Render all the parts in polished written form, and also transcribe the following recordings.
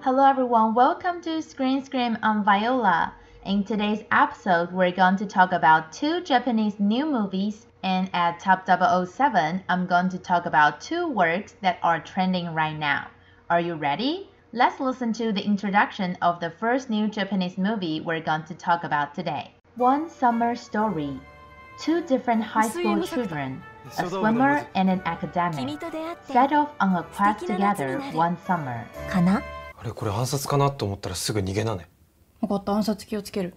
Hello everyone, welcome to Screen Scream. I'm Viola. In today's episode, we're going to talk about two Japanese new movies, and at Top 007, I'm going to talk about two works that are trending right now. Are you ready? Let's listen to the introduction of the first new Japanese movie we're going to talk about today. One Summer Story. Two different high school children, a swimmer and an academic, set off on a quest together one summer. あれこれ暗殺かなと思ったらすぐ逃げなね。分かった、暗殺気をつける。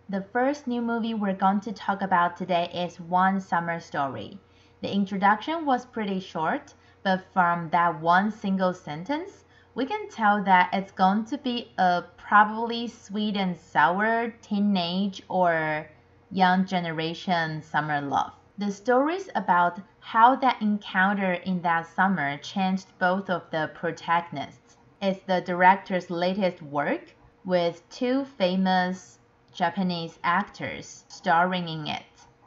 The first new movie we're going to talk about today is One Summer Story. The introduction was pretty short, but from that one single sentence, we can tell that it's going to be a probably sweet and sour teenage or young generation summer love. The story's about how that encounter in that summer changed both of the protagonists. It's the director's latest work with two famous Japanese actors starring in it.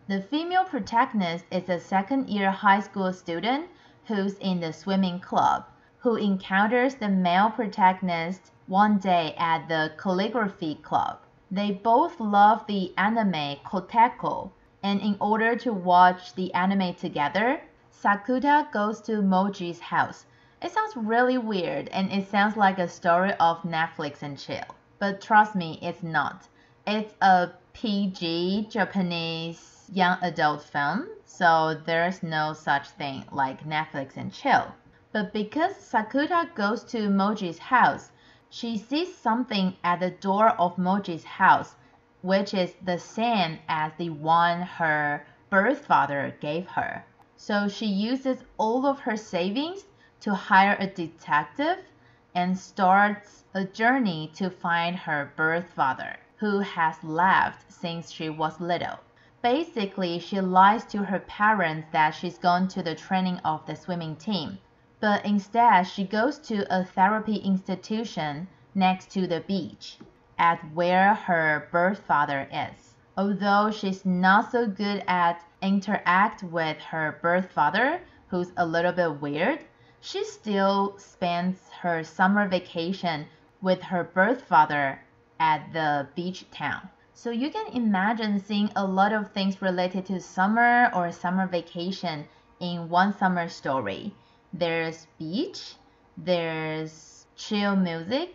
The female protagonist is a second-year high school student who's in the swimming club, who encounters the male protagonist one day at the calligraphy club. They both love the anime Koteko, and in order to watch the anime together, Sakuta goes to Moji's house. It sounds really weird, and it sounds like a story of Netflix and chill. But trust me, it's not. It's a PG Japanese young adult film, so there's no such thing like Netflix and chill. But because Sakuta goes to Moji's house, she sees something at the door of Moji's house, which is the same as the one her birth father gave her. So she uses all of her savings to hire a detective and starts a journey to find her birth father, who has left since she was little. Basically, she lies to her parents that she's gone to the training of the swimming team, but instead she goes to a therapy institution next to the beach, at where her birth father is. Although she's not so good at interact with her birth father, who's a little bit weird, she still spends her summer vacation with her birth father at the beach town. So you can imagine seeing a lot of things related to summer or summer vacation in One Summer Story. There's beach, there's chill music,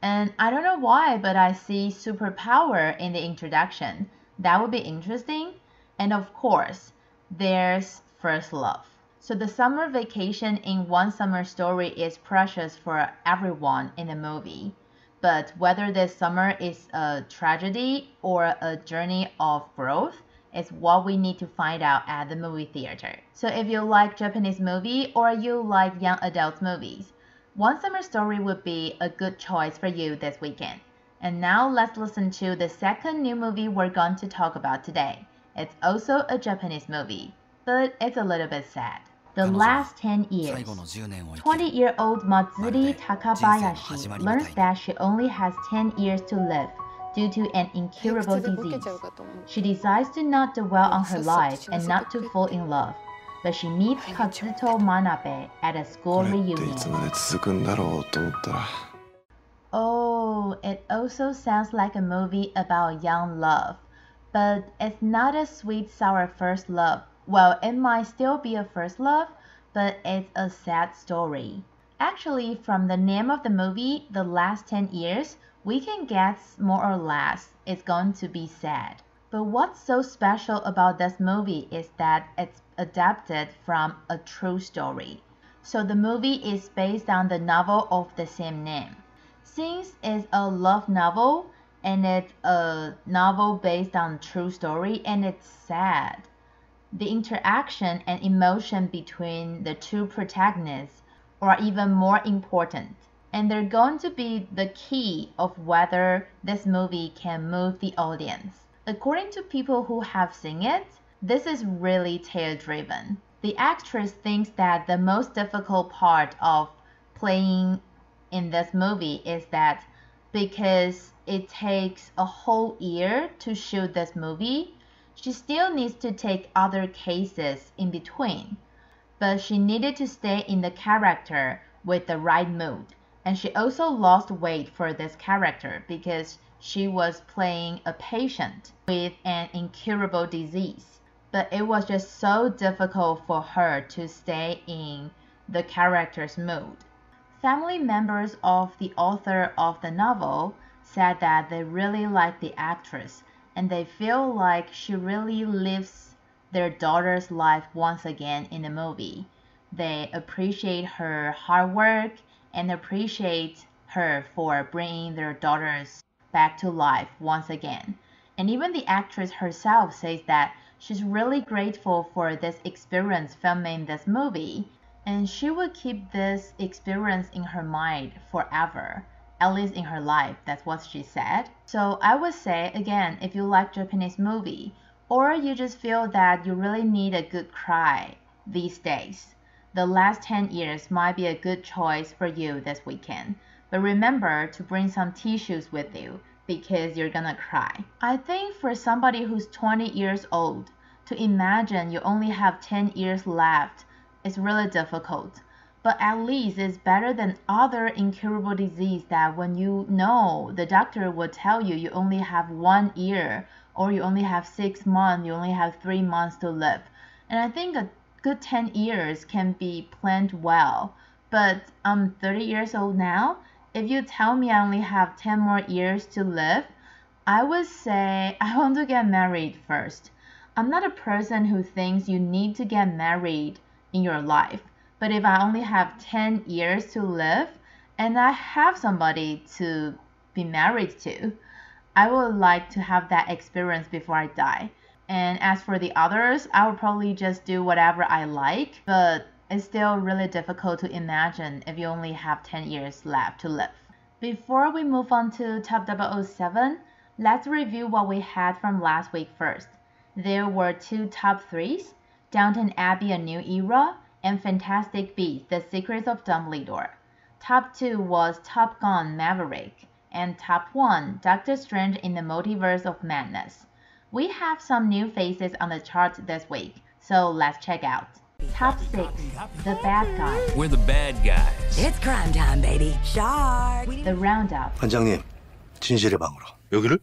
and I don't know why, but I see superpower in the introduction. That would be interesting. And of course, there's first love. So the summer vacation in One Summer Story is precious for everyone in the movie. But whether this summer is a tragedy or a journey of growth is what we need to find out at the movie theater. So if you like Japanese movie or you like young adult movies, One Summer Story would be a good choice for you this weekend. And now let's listen to the second new movie we're going to talk about today. It's also a Japanese movie, but it's a little bit sad. The Last 10 Years. 20-year-old Matsuri Takabayashi learns that she only has 10 years to live due to an incurable disease. She decides to not dwell on her life and not to fall in love. But she meets Kazuto Manabe at a school reunion. Oh, it also sounds like a movie about young love. But it's not a sweet sour first love. Well, it might still be a first love, but it's a sad story. Actually, from the name of the movie, The Last 10 Years, we can guess more or less it's going to be sad. But what's so special about this movie is that it's adapted from a true story. So the movie is based on the novel of the same name. Since it's a love novel, and it's a novel based on true story, and it's sad, the interaction and emotion between the two protagonists are even more important, and they're going to be the key of whether this movie can move the audience. According to people who have seen it, this is really tale-driven. The actress thinks that the most difficult part of playing in this movie is that because it takes a whole year to shoot this movie, she still needs to take other cases in between. But she needed to stay in the character with the right mood, And she also lost weight for this character because she was playing a patient with an incurable disease. But it was just so difficult for her to stay in the character's mood. Family members of the author of the novel said that they really like the actress and they feel like she really lives their daughter's life once again in the movie. They appreciate her hard work and appreciate her for bringing their daughters back to life once again. And even the actress herself says that she's really grateful for this experience filming this movie, and she will keep this experience in her mind forever, at least in her life. That's what she said. So I would say, again, if you like Japanese movie, or you just feel that you really need a good cry these days, the last 10 years might be a good choice for you this weekend. But remember to bring some tissues with you because you're gonna cry. I think for somebody who's 20 years old, to imagine you only have 10 years left is really difficult. But at least it's better than other incurable disease that when you know the doctor will tell you you only have 1 year or you only have 6 months, you only have 3 months to live. And I think a good 10 years can be planned well. But I'm 30 years old now. If you tell me I only have 10 more years to live, I would say I want to get married first. I'm not a person who thinks you need to get married in your life. But if I only have 10 years to live and I have somebody to be married to, I would like to have that experience before I die. And as for the others, I would probably just do whatever I like, but it's still really difficult to imagine if you only have 10 years left to live. Before we move on to Top 007, let's review what we had from last week first. There were 2 top 3s, Downton Abbey A New Era and Fantastic Beasts The Secrets of Dumbledore. Top 2 was Top Gun Maverick, and Top 1 Doctor Strange in the Multiverse of Madness. We have some new faces on the chart this week, so let's check out. Top 6, The Bad Guys. We're the bad guys. It's crime time, baby. Shark. The Roundup. 반장님, 진실의 방으로. 여기를?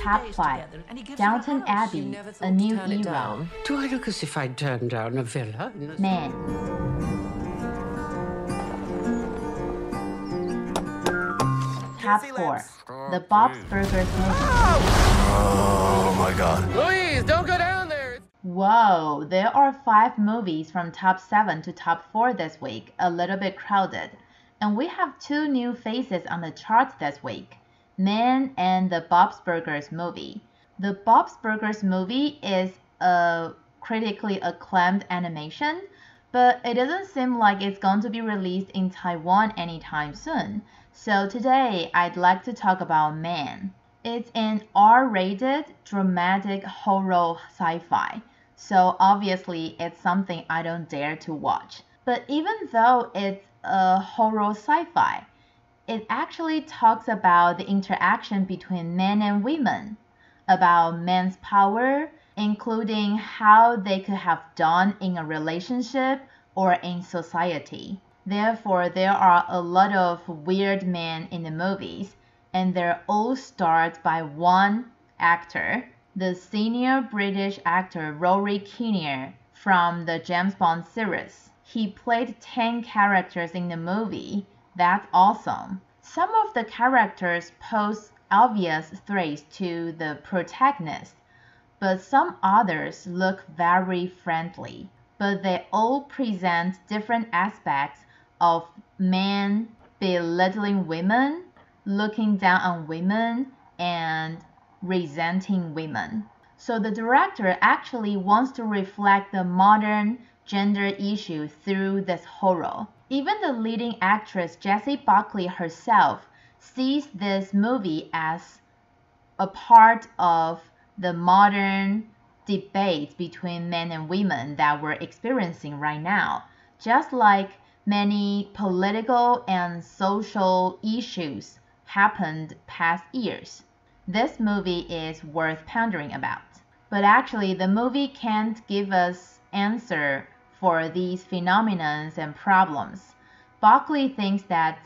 Top 5, Downton Abbey A New Era. Do I look as if I'd turned down a villa? Man. Top 4, The Bob's Burgers Movie. Oh my God. Please, don't go down there! Whoa, there are 5 movies from top 7 to top 4 this week, a little bit crowded. And we have 2 new faces on the charts this week, Man and the Bob's Burgers Movie. The Bob's Burgers Movie is a critically acclaimed animation, but it doesn't seem like it's going to be released in Taiwan anytime soon. So today, I'd like to talk about Man. It's an R-rated dramatic horror sci-fi, so obviously it's something I don't dare to watch. But even though it's a horror sci-fi, it actually talks about the interaction between men and women, about men's power, including how they could have done in a relationship or in society. Therefore, there are a lot of weird men in the movies, and they're all starred by one actor, the senior British actor Rory Kinnear from the James Bond series. He played 10 characters in the movie. That's awesome. Some of the characters pose obvious threats to the protagonist, but some others look very friendly. But they all present different aspects of men belittling women, looking down on women, and resenting women. So the director actually wants to reflect the modern gender issue through this horror. Even the leading actress Jessie Buckley herself sees this movie as a part of the modern debate between men and women that we're experiencing right now, just like many political and social issues happened past years. This movie is worth pondering about. But actually, the movie can't give us answer for these phenomena and problems. Buckley thinks that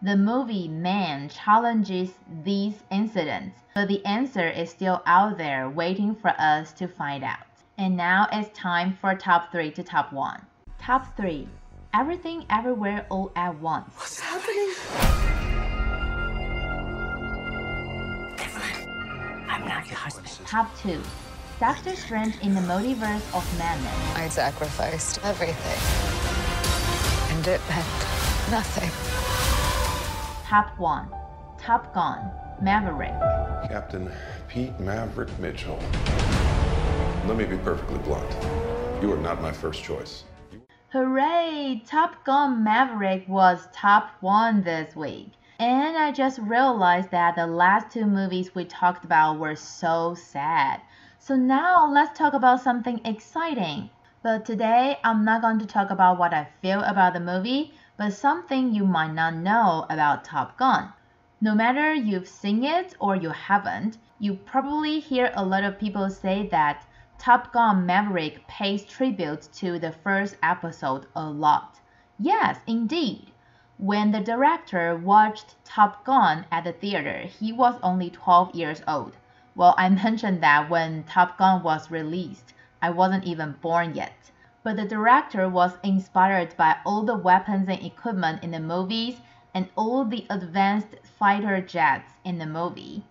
the movie Man challenges these incidents, but the answer is still out there waiting for us to find out. And now it's time for top 3 to top 1. Top 3. Everything Everywhere All at Once. What's happening? I'm not your husband. Top 2. Doctor Strange in the Multiverse of Madness. I sacrificed everything. And it meant nothing. Top 1. Top Gun, Maverick. Captain Pete Maverick Mitchell. Let me be perfectly blunt. You are not my first choice. Hooray! Top Gun Maverick was top 1 this week. And I just realized that the last 2 movies we talked about were so sad. So now let's talk about something exciting. But today I'm not going to talk about what I feel about the movie, but something you might not know about Top Gun. No matter you've seen it or you haven't, you probably hear a lot of people say that Top Gun Maverick pays tribute to the first episode a lot. Yes, indeed. When the director watched Top Gun at the theater, he was only 12 years old. Well, I mentioned that when Top Gun was released, I wasn't even born yet. But the director was inspired by all the weapons and equipment in the movies and all the advanced fighter jets in the movie.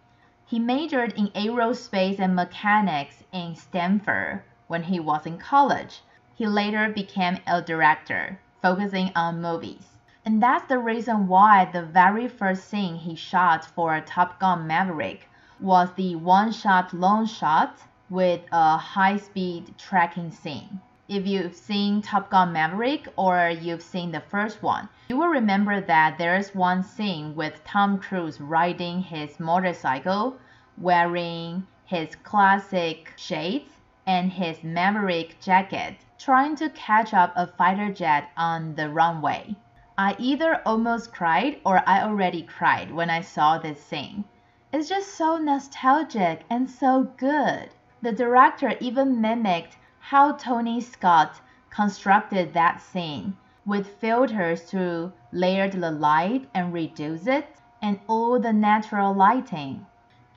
He majored in aerospace and mechanics in Stanford when he was in college. He later became a director, focusing on movies. And that's the reason why the very first scene he shot for Top Gun Maverick was the one-shot long shot with a high-speed tracking scene. If you've seen Top Gun Maverick or you've seen the first one, you will remember that there's one scene with Tom Cruise riding his motorcycle, wearing his classic shades and his Maverick jacket, trying to catch up a fighter jet on the runway. I either almost cried or I already cried when I saw this scene. It's just so nostalgic and so good. The director even mimicked how Tony Scott constructed that scene with filters to layer the light and reduce it and all the natural lighting.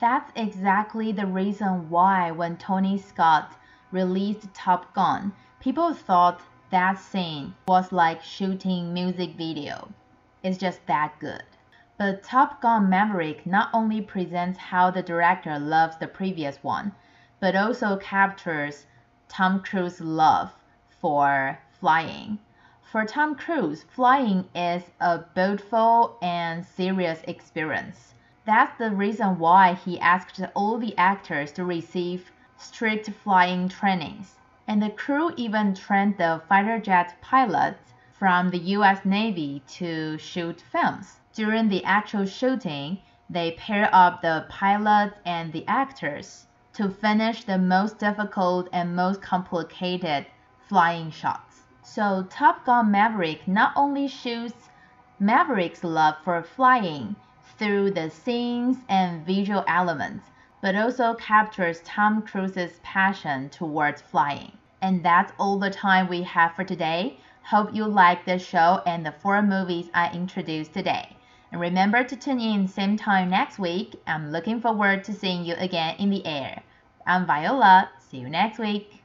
That's exactly the reason why when Tony Scott released Top Gun, people thought that scene was like shooting music video. It's just that good. But Top Gun Maverick not only presents how the director loves the previous one, but also captures Tom Cruise's love for flying. For Tom Cruise, flying is a beautiful and serious experience. That's the reason why he asked all the actors to receive strict flying trainings. And the crew even trained the fighter jet pilots from the US Navy to shoot films. During the actual shooting, they pair up the pilots and the actors to finish the most difficult and most complicated flying shots. So Top Gun Maverick not only shows Maverick's love for flying through the scenes and visual elements, but also captures Tom Cruise's passion towards flying. And that's all the time we have for today. Hope you like this show and the 4 movies I introduced today. And remember to tune in same time next week. I'm looking forward to seeing you again in the air. I'm Viola. See you next week.